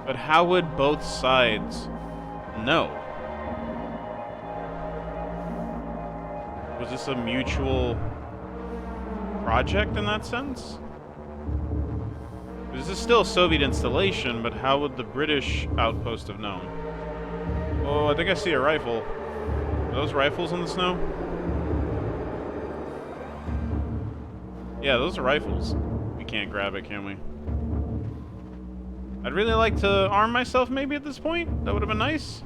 But how would both sides know? Was this a mutual project in that sense? This is still a Soviet installation, but how would the British outpost have known? Oh, I think I see a rifle. Are those rifles in the snow? Yeah, those are rifles. We can't grab it, can we? I'd really like to arm myself maybe at this point. That would have been nice.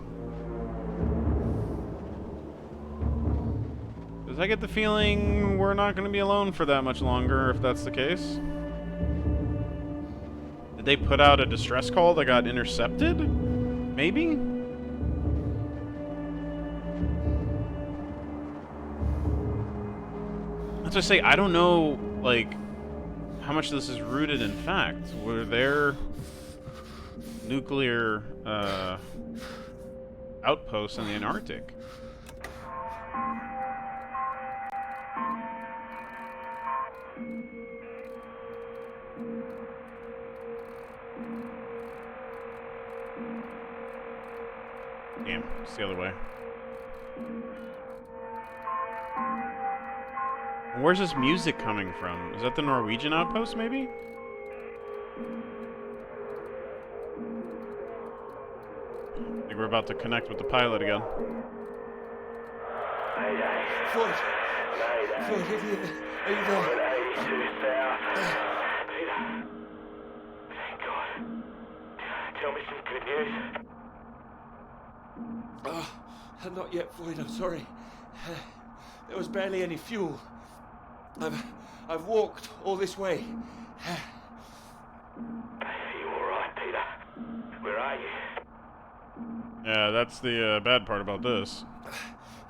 Because I get the feeling we're not going to be alone for that much longer if that's the case. Did they put out a distress call that got intercepted? Maybe? That's what I say, I don't know, like, how much this is rooted in fact. Were there nuclear outposts in the Antarctic? Damn, it's the other way. Where's this music coming from? Is that the Norwegian outpost, maybe? I think we're about to connect with the pilot again. Floyd! Floyd, are you there? Peter, thank God. Tell me some good news. Oh, not yet, Floyd, I'm sorry. There was barely any fuel. I've walked all this way. Are you alright, Peter? Where are you? Yeah, that's the bad part about this.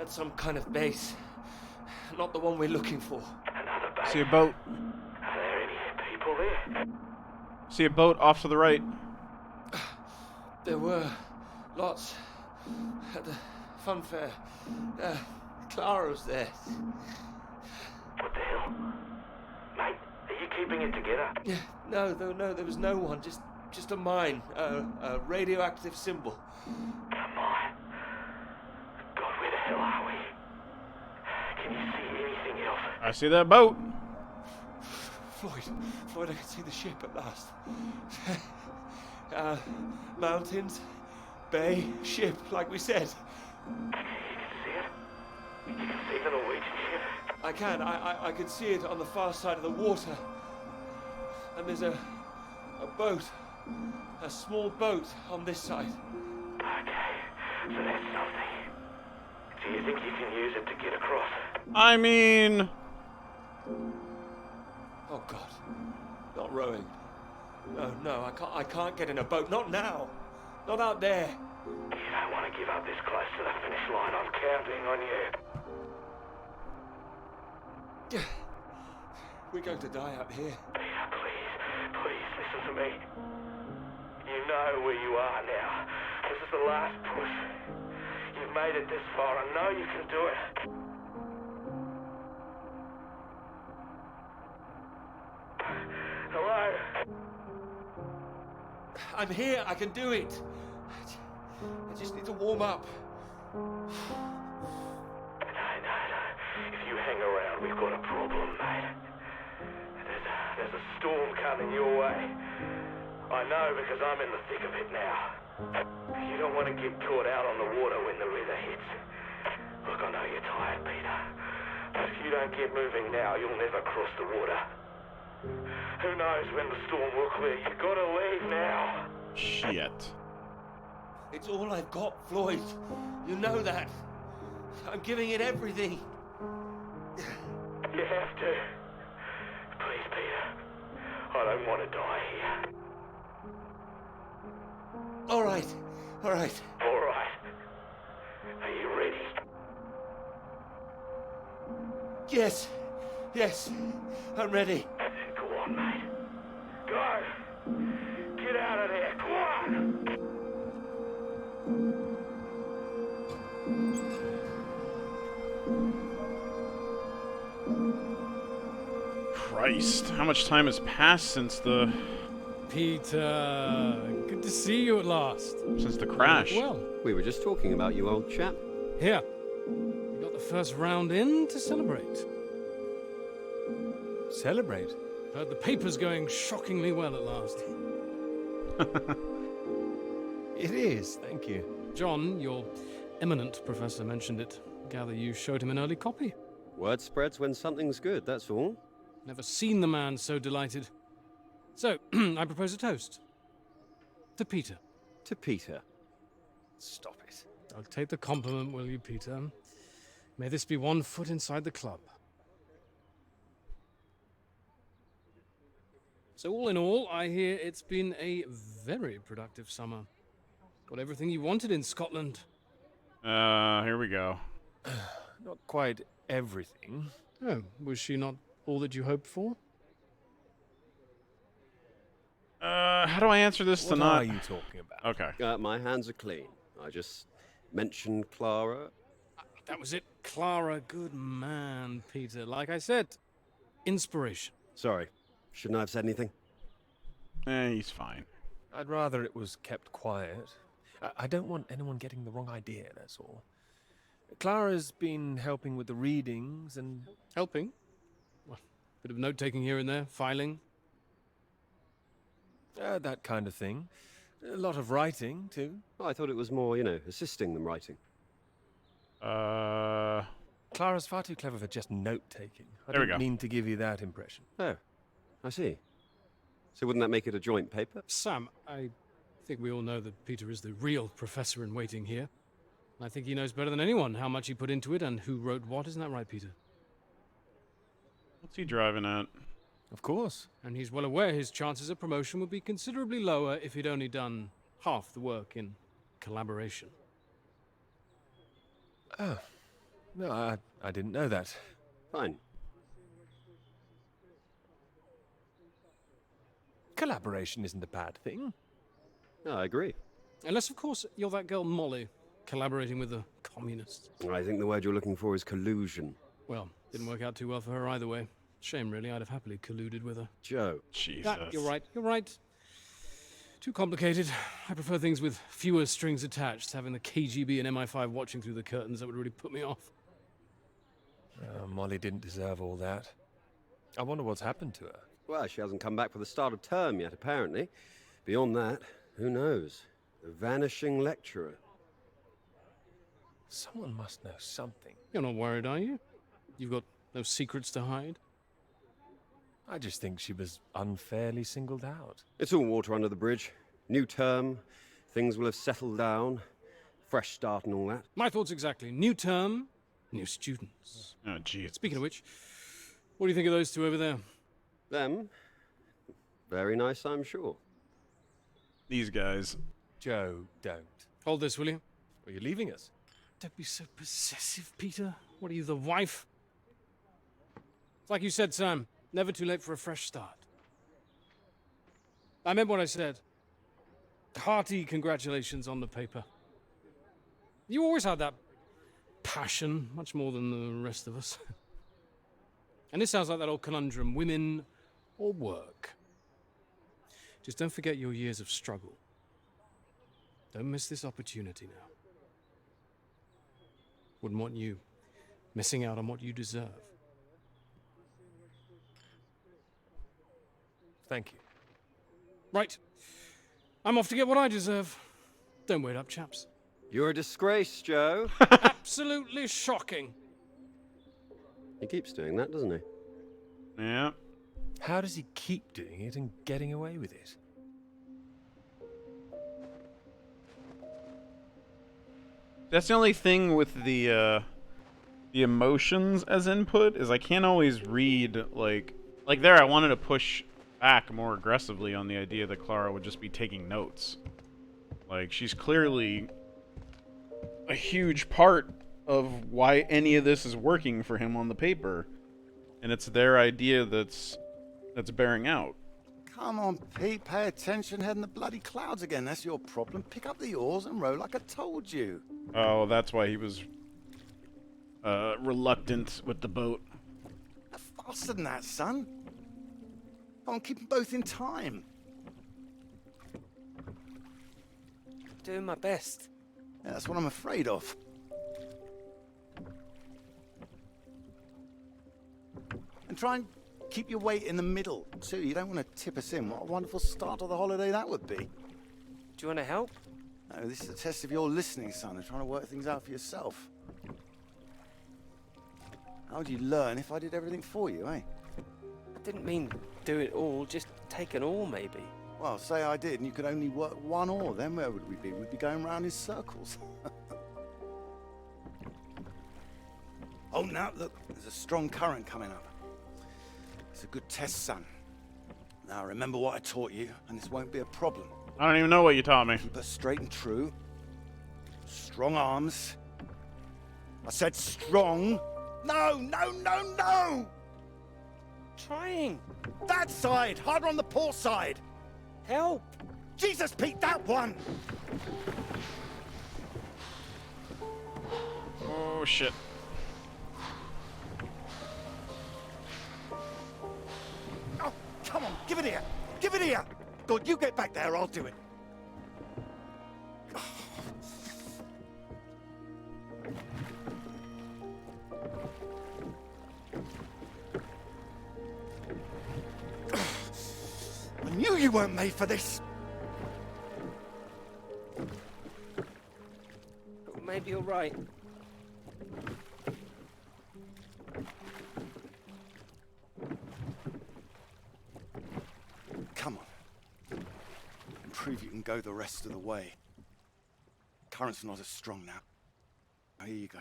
At some kind of base. Not the one we're looking for. Another base. See a boat. Are there any people there? See a boat off to the right. There were lots at the fun fair. Clara was there. What the hell? Mate, are you keeping it together? Yeah, no, there was no one. Just a mine, a radioactive symbol. Come on. God, where the hell are we? Can you see anything else? I see that boat. Floyd, I can see the ship at last. Mountains, bay, ship, like we said. You can see it? You can see the Norwegian ship? I can. I can see it on the far side of the water. And there's a boat. A small boat on this side. Okay, so that's something. Do you think you can use it to get across? I mean... Oh God. Not rowing. No, I can't get in a boat. Not now. Not out there. You don't want to give up this close to the finish line. I'm counting on you. We're going to die out here. Peter, please listen to me. You know where you are now. This is the last push. You've made it this far. I know you can do it. Hello? I'm here. I can do it. I just need to warm up. No. If you hang around, we've got a problem, mate. There's a storm coming your way. I know because I'm in the thick of it now. You don't want to get caught out on the water when the river hits. Look, I know you're tired, Peter. But if you don't get moving now, you'll never cross the water. Who knows when the storm will clear? You've got to leave now. Shit. It's all I've got, Floyd. You know that. I'm giving it everything. You have to. Please, Peter. I don't want to die here. All right. All right. Are you ready? Yes. I'm ready. Go on, mate. Go. Get out of there. Go on. Christ, how much time has passed since the Peter, good to see you at last. Since the crash. Well, We were just talking about you, old chap. here. We got the first round in to celebrate. Celebrate? Heard the paper's going shockingly well at last. It is, thank you. John, your eminent professor, mentioned it. Gather you showed him an early copy. Word spreads when something's good, that's all. Never seen the man so delighted. So, I propose a toast. To Peter. To Peter. Stop it. I'll take the compliment, will you, Peter? May this be one foot inside the club. So all in all, I hear it's been a very productive summer. Got everything you wanted in Scotland. Here we go. Not quite everything. Oh, was she not all that you hoped for? How do I answer this to What not... are you talking about? Okay. My hands are clean. I just mentioned Clara. That was it. Clara, good man, Peter. Like I said, inspiration. Sorry, shouldn't I have said anything? He's fine. I'd rather it was kept quiet. I don't want anyone getting the wrong idea, that's all. Clara's been helping with the readings and... Helping? Well, bit of note-taking here and there, filing. that kind of thing. A lot of writing, too. Oh, I thought it was more, assisting them writing. Clara's far too clever for just note-taking. I There we didn't go. mean to give you that impression. Oh, I see. So wouldn't that make it a joint paper? Sam, I think we all know that Peter is the real professor in waiting here. I think he knows better than anyone how much he put into it and who wrote what. Isn't that right, Peter? What's he driving at? Of course. And he's well aware his chances of promotion would be considerably lower if he'd only done half the work in collaboration. Oh. No, I didn't know that. Fine. Collaboration isn't a bad thing. No, I agree. Unless, of course, you're that girl Molly, collaborating with the communists. I think the word you're looking for is collusion. Well, didn't work out too well for her either way. Shame, really. I'd have happily colluded with her. Joe. Jesus. You're right. Too complicated. I prefer things with fewer strings attached. Having the KGB and MI5 watching through the curtains, that would really put me off. Molly didn't deserve all that. I wonder what's happened to her. Well, she hasn't come back for the start of term yet, apparently. Beyond that, who knows? The vanishing lecturer. Someone must know something. You're not worried, are you? You've got no secrets to hide? I just think she was unfairly singled out. It's all water under the bridge. New term, things will have settled down. Fresh start and all that. My thoughts exactly. New term, new students. Oh, gee. Speaking of which, what do you think of those two over there? Them? Very nice, I'm sure. These guys. Joe, don't. Hold this, will you? Are you leaving us? Don't be so possessive, Peter. What are you, the wife? It's like you said, Sam. Never too late for a fresh start. I meant what I said. Hearty congratulations on the paper. You always had that passion, much more than the rest of us. And this sounds like that old conundrum, women or work. Just don't forget your years of struggle. Don't miss this opportunity now. Wouldn't want you missing out on what you deserve. Thank you. Right. I'm off to get what I deserve. Don't wait up, chaps. You're a disgrace, Joe. Absolutely shocking. He keeps doing that, doesn't he? Yeah. How does he keep doing it and getting away with it? That's the only thing with the emotions as input, is I can't always read, like there I wanted to push back more aggressively on the idea that Clara would just be taking notes. Like, she's clearly a huge part of why any of this is working for him on the paper. And it's their idea that's bearing out. Come on, Pete, pay attention. Head in the bloody clouds again. That's your problem. Pick up the oars and row like I told you. Oh, that's why he was reluctant with the boat. Faster than that, son. Come on, keep them both in time. doing my best. Yeah, that's what I'm afraid of. And try and keep your weight in the middle, too. You don't want to tip us in. What a wonderful start to the holiday that would be. Do you want to help? No, this is a test of your listening, son, and trying to work things out for yourself. How would you learn if I did everything for you, eh? I didn't mean do it all, just take an oar maybe. Well, say I did, and you could only work one oar. Then where would we be? We'd be going round in circles. Oh, now, look, there's a strong current coming up. It's a good test, son. Now, remember what I taught you, and this won't be a problem. I don't even know what you taught me. Keep her straight and true. Strong arms. I said strong. No, no, no, no! Trying. That side! Harder on the port side! Help! Jesus, Pete, that one! Oh, shit. Oh, come on, give it here! Give it here! God, you get back there, I'll do it. I knew you weren't made for this! Maybe you're right. Come on. And prove you can go the rest of the way. Current's not as strong now. Now, here you go.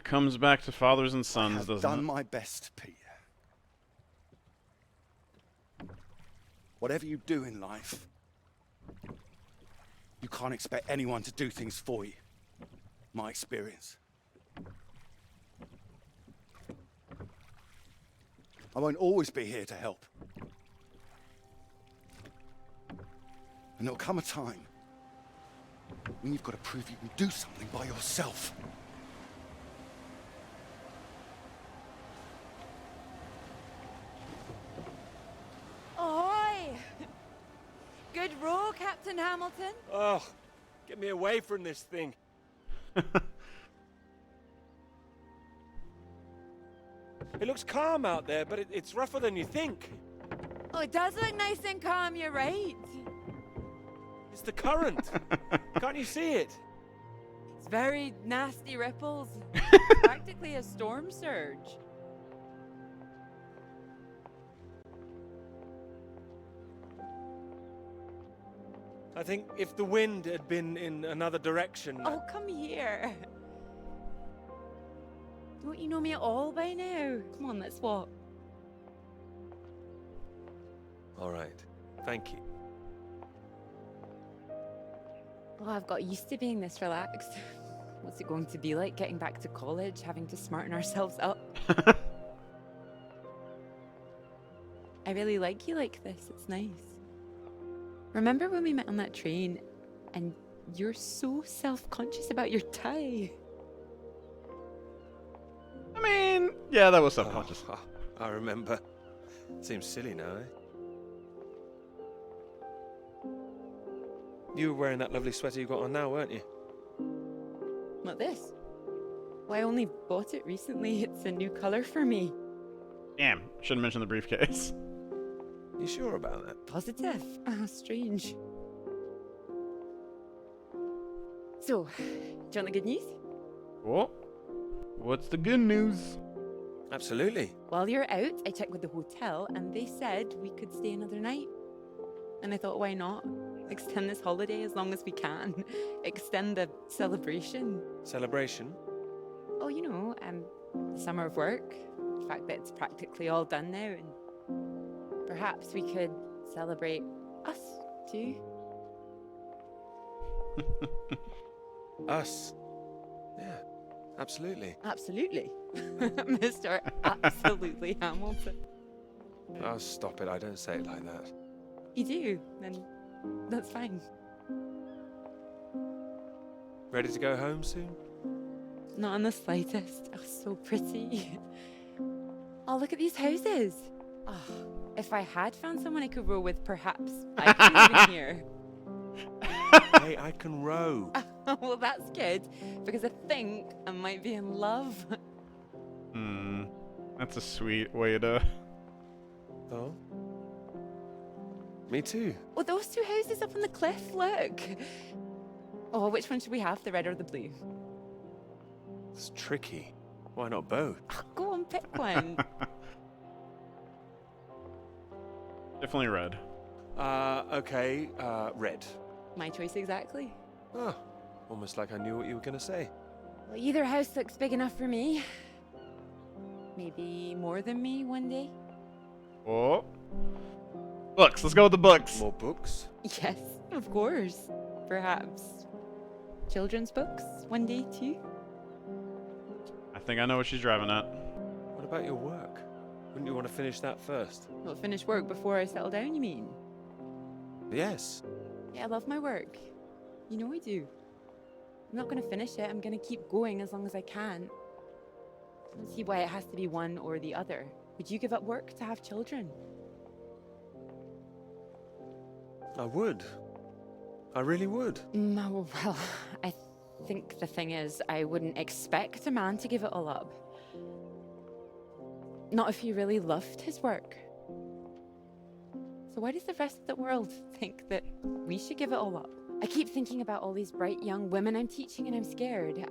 Comes back to fathers and sons, I've doesn't done it? my best, Pete. Whatever you do in life, you can't expect anyone to do things for you. My experience. I won't always be here to help. And there'll come a time when you've got to prove you can do something by yourself. Ahoy! Good row, Captain Hamilton. Oh, get me away from this thing. It looks calm out there, but it's rougher than you think. Oh, it does look nice and calm, you're right. It's the current. Can't you see it? It's very nasty ripples. Practically a storm surge. I think if the wind had been in another direction... Oh, come here. Don't you know me at all by now? Come on, let's walk. All right. Thank you. Oh, I've got used to being this relaxed. What's it going to be like getting back to college, having to smarten ourselves up? I really like you like this. It's nice. Remember when we met on that train and you're so self-conscious about your tie? I mean, yeah, that was subconscious. Oh, I remember. Seems silly now, eh? You were wearing that lovely sweater you got on now, weren't you? What, this? Well, I only bought it recently. It's a new color for me. Damn, shouldn't mention the briefcase. You sure about that? Positive. Ah, strange. So, do you want the good news? Oh, what's the good news? Absolutely. While you're out, I checked with the hotel and they said we could stay another night. And I thought, why not? Extend this holiday as long as we can. Extend the celebration. Celebration? Oh, you know, the summer of work. The fact that it's practically all done now. And perhaps we could celebrate us, too. Us? Yeah, absolutely. Absolutely. Mr. Absolutely Hamilton. Oh, stop it. I don't say it like that. You do, then that's fine. Ready to go home soon? Not in the slightest. Oh, so pretty. Oh, look at these houses. Oh, if I had found someone I could row with, perhaps I could be living here. Hey, I can row. Well, that's good, because I think I might be in love. That's a sweet way to... Oh? Me too. Oh, those two houses up on the cliff, look. Oh, which one should we have, the red or the blue? It's tricky. Why not both? Oh, go on, pick one. Definitely red. Okay, red. My choice exactly. Oh, almost like I knew what you were going to say. Well, either house looks big enough for me. Maybe more than me one day. Oh. Books. Let's go with the books. More books? Yes, of course. Perhaps children's books one day too. I think I know what she's driving at. What about your work? Wouldn't you want to finish that first? Well, finish work before I settle down, you mean? Yes. Yeah, I love my work. You know I do. I'm not going to finish it. I'm going to keep going as long as I can. I don't see why it has to be one or the other. Would you give up work to have children? I would. I really would. No, well, I think the thing is, I wouldn't expect a man to give it all up. Not if he really loved his work. So why does the rest of the world think that we should give it all up? I keep thinking about all these bright young women I'm teaching, and I'm scared.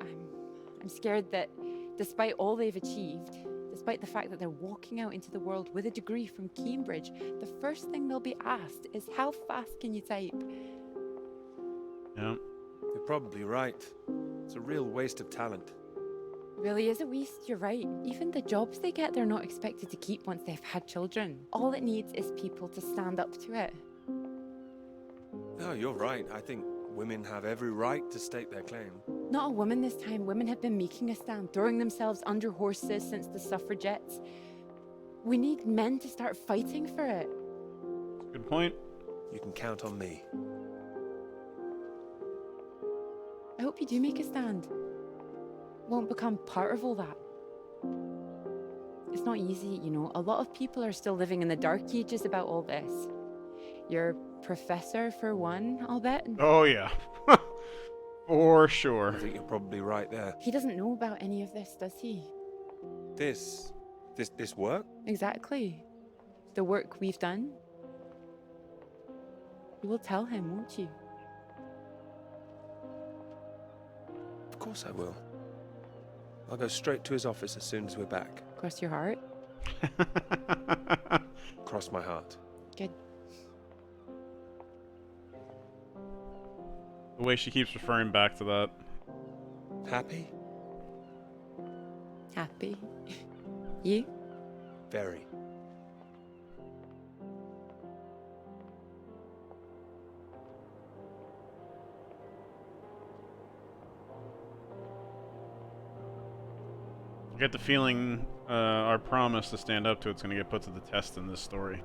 I'm scared that despite all they've achieved, despite the fact that they're walking out into the world with a degree from Cambridge, the first thing they'll be asked is, how fast can you type? Yeah. You're probably right. It's a real waste of talent. Really is a waste, you're right. Even the jobs they get, they're not expected to keep once they've had children. All it needs is people to stand up to it. No, you're right. I think women have every right to state their claim. Not a woman this time. Women have been making a stand, throwing themselves under horses since the suffragettes. We need men to start fighting for it. Good point. You can count on me. I hope you do make a stand. Won't become part of all that. It's not easy, you know. A lot of people are still living in the dark ages about all this. Your professor, for one, I'll bet. Oh, yeah. For I sure. think you're probably right there. He doesn't know about any of this, does he? This work? Exactly. The work we've done. You will tell him, won't you? Of course I will. I'll go straight to his office as soon as we're back. Cross your heart. Cross my heart. Good. The way she keeps referring back to that. Happy? Happy. You? Very. I get the feeling our promise to stand up to it's going to get put to the test in this story.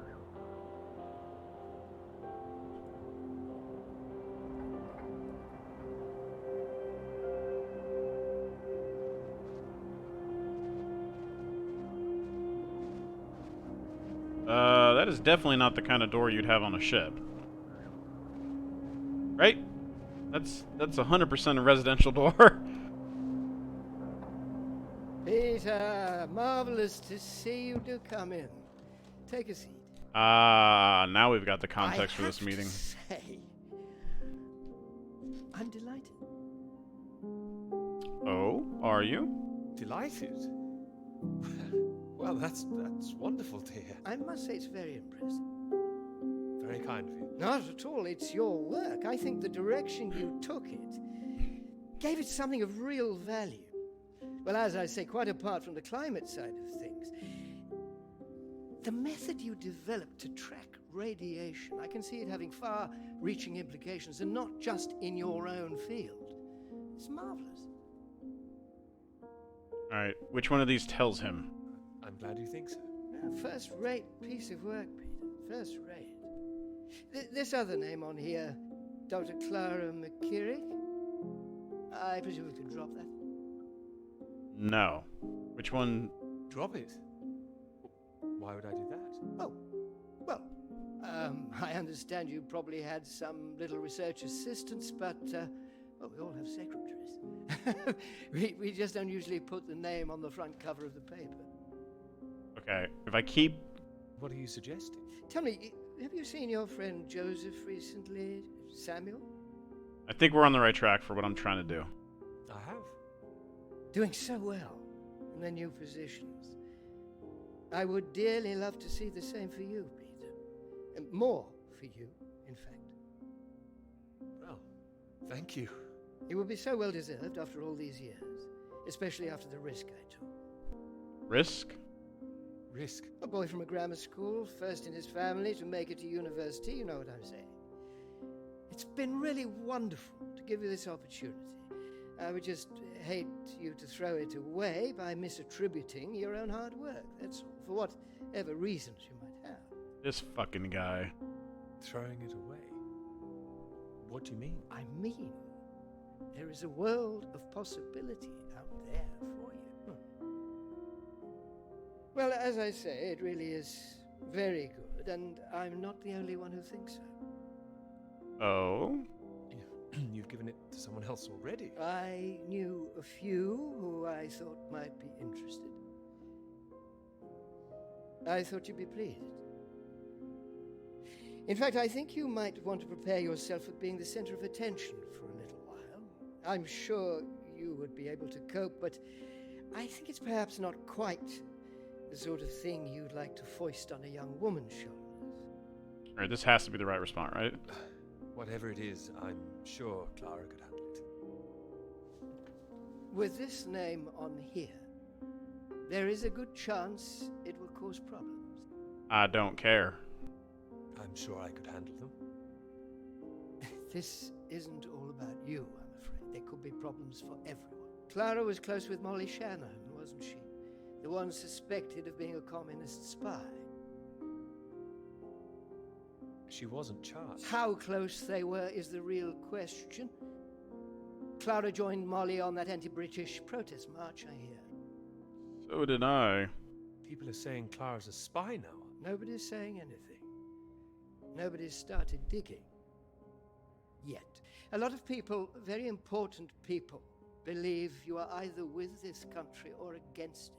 That is definitely not the kind of door you'd have on a ship. Right? That's 100% a residential door. Peter, marvelous to see you do come in. Take a seat. Now we've got the context for this meeting. Say, I'm delighted. Oh, are you? Delighted? Well, that's wonderful to hear. I must say it's very impressive. Very kind of you. Not at all. It's your work. I think the direction you took it gave it something of real value. Well, as I say, quite apart from the climate side of things, the method you developed to track radiation, I can see it having far-reaching implications, and not just in your own field. It's marvelous. All right, which one of these tells him? I'm glad you think so. First-rate piece of work, Peter. First-rate. This other name on here, Dr. Clara McKirrick. I presume we can drop that. No. Which one? Drop it. Why would I do that? Oh, well, I understand you probably had some little research assistants, but, well, we all have secretaries. we just don't usually put the name on the front cover of the paper. Okay, if I keep... What are you suggesting? Tell me, have you seen your friend Joseph recently, Samuel? I think we're on the right track for what I'm trying to do. I have. Doing so well in their new positions. I would dearly love to see the same for you, Peter. And more for you, in fact. Well, thank you. It would be so well deserved after all these years, especially after the risk I took. Risk? Risk. A boy from a grammar school, first in his family to make it to university, you know what I'm saying. It's been really wonderful to give you this opportunity. I would just hate you to throw it away by misattributing your own hard work, that's all, for whatever reasons you might have. This fucking guy. Throwing it away? What do you mean? I mean, there is a world of possibility out there for you. Well, as I say, it really is very good, and I'm not the only one who thinks so. Oh? You've given it to someone else already. I knew a few who I thought might be interested. I thought you'd be pleased. In fact, I think you might want to prepare yourself for being the center of attention for a little while. I'm sure you would be able to cope, but I think it's perhaps not quite the sort of thing you'd like to foist on a young woman's shoulders. Alright, this has to be the right response, right? Whatever it is, I'm sure Clara could handle it. With this name on here, there is a good chance it will cause problems. I don't care. I'm sure I could handle them. This isn't all about you, I'm afraid. There could be problems for everyone. Clara was close with Molly Shannon, wasn't she? The one suspected of being a communist spy. She wasn't charged. How close they were is the real question. Clara joined Molly on that anti-British protest march, I hear. So did I. People are saying Clara's a spy now. Nobody's saying anything. Nobody's started digging. Yet. A lot of people, very important people, believe you are either with this country or against it.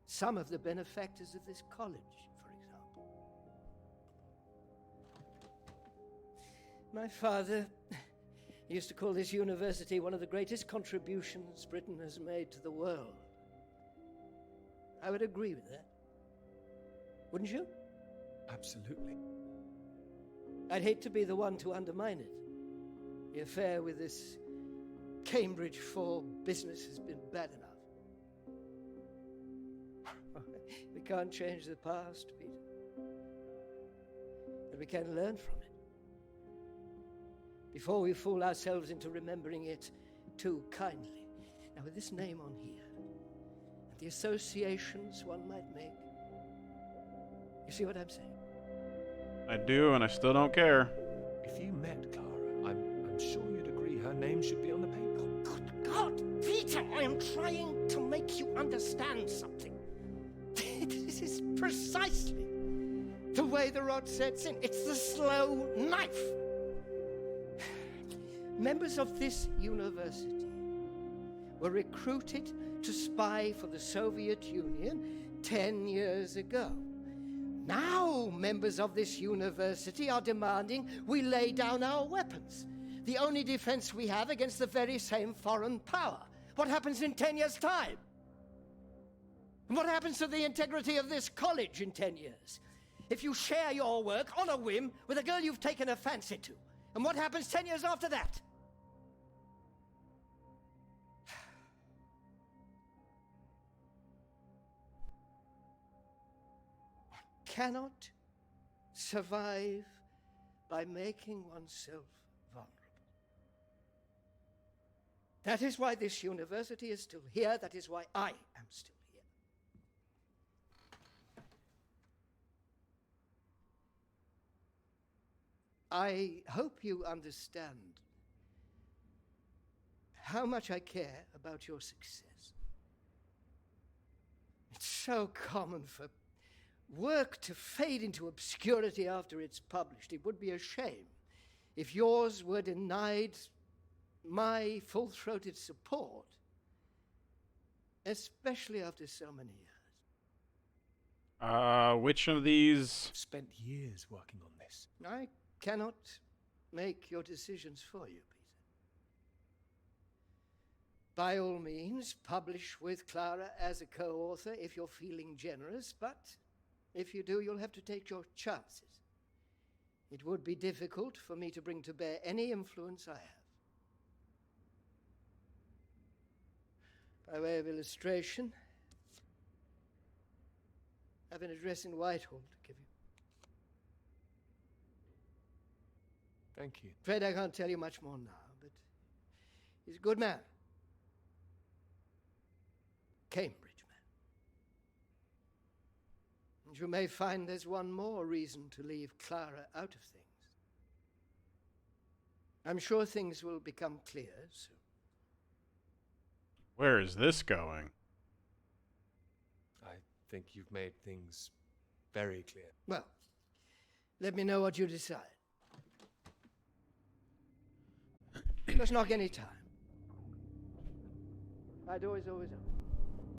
Some of the benefactors of this college, for example. My father used to call this university one of the greatest contributions Britain has made to the world. I would agree with that. Wouldn't you? Absolutely. I'd hate to be the one to undermine it. The affair with this Cambridge 4 business has been bad enough. We can't change the past, Peter. But we can learn from it. Before we fool ourselves into remembering it too kindly. Now, with this name on here, and the associations one might make, you see what I'm saying? I do, and I still don't care. If you met Clara, I'm sure you'd agree her name should be on the paper. Good God, Peter, I am trying to make you understand something. This is precisely the way the rod sets in. It's the slow knife. Members of this university were recruited to spy for the Soviet Union 10 years ago. Now, members of this university are demanding we lay down our weapons. The only defense we have against the very same foreign power. What happens in 10 years' time? And what happens to the integrity of this college in 10 years? If you share your work on a whim with a girl you've taken a fancy to, and what happens 10 years after that? One cannot survive by making oneself vulnerable. That is why this university is still here. That is why I am still here. I hope you understand how much I care about your success. It's so common for work to fade into obscurity after it's published. It would be a shame if yours were denied my full-throated support, especially after so many years. Which of these? I've spent years working on this. I cannot make your decisions for you, Peter. By all means, publish with Clara as a co-author if you're feeling generous, but if you do, you'll have to take your chances. It would be difficult for me to bring to bear any influence I have. By way of illustration, I have an address in Whitehall to give you. Thank you. Afraid I can't tell you much more now, but he's a good man. Cambridge man. And you may find there's one more reason to leave Clara out of things. I'm sure things will become clear soon. Where is this going? I think you've made things very clear. Well, let me know what you decide. Just knock any time. My door is always open.